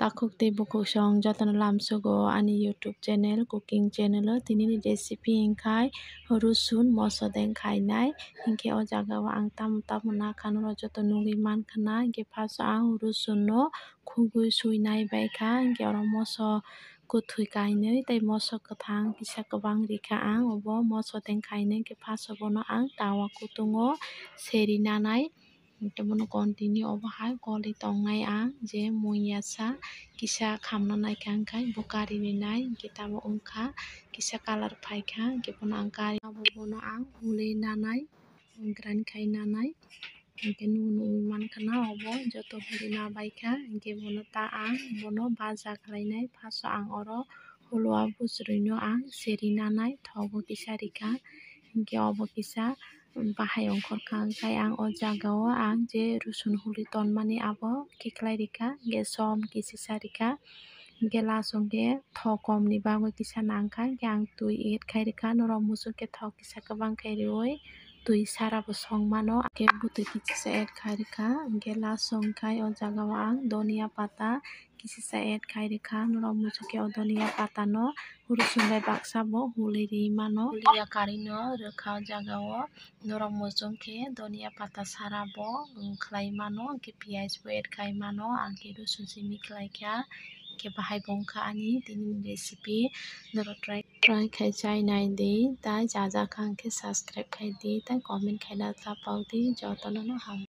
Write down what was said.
takuk te bukosong jotano lamsugo ani YouTube channel cooking channel o tinini recipe ingkai rusun moso deng khainai hingke o jaga o ang tamo nakhano joto nugui mankha hingke first ang rusun no khugui suinai baikha hingke oro moso kuthui kainui tei moso kwthang kisa kwbang rikha ang obo moso deng khainai hingke first o bono ang tawa kutung o seri nanai hingke bono continue obo hai goli tongnai ang je muiasa kisa khamna naikha hingkhai bo kari ni nai hingke tamo wngkha kisa colour paikha hingke bono ang kari abo bono ang uli nanai grind khai nanai hingke nugui mankha na obo joto huli nabaikha hingke bono ta ang bono baja khlainai first o ang oro huluwa bujrui no ang seri nanai thogo kisa rikha hingke obo kisa bahai ongkhorka hingkhai ang o jaga o ang je rusun hului tonmani abo kiklai rikha hingke som kisisa rikha hingke last o hingke thok kom ni bagui kisa nangkha hingke ang tui add khai rikha norok muchungke thok kisa kwbang khai riyoui tui sara bo songmano hingke bwtui kisisa add khai rikha hingke last o hingkhai o jaga o ang dhania pata kisisa add khai rikha norok muchungke o dhania pata no rusun bai baksa bo hului ri mano hulia kari no rwkha o jaga o norok muchungke dhania pata sara bo khlai mano hingke piyaj bo add khai mano ang khe rusun simi khlaikha hingke bahai bo wngkha ani tini ni recipe norok try khai chai naidi tai ja jakha hingke subscribe khai di tai comment khai na tapok di jotono no ham.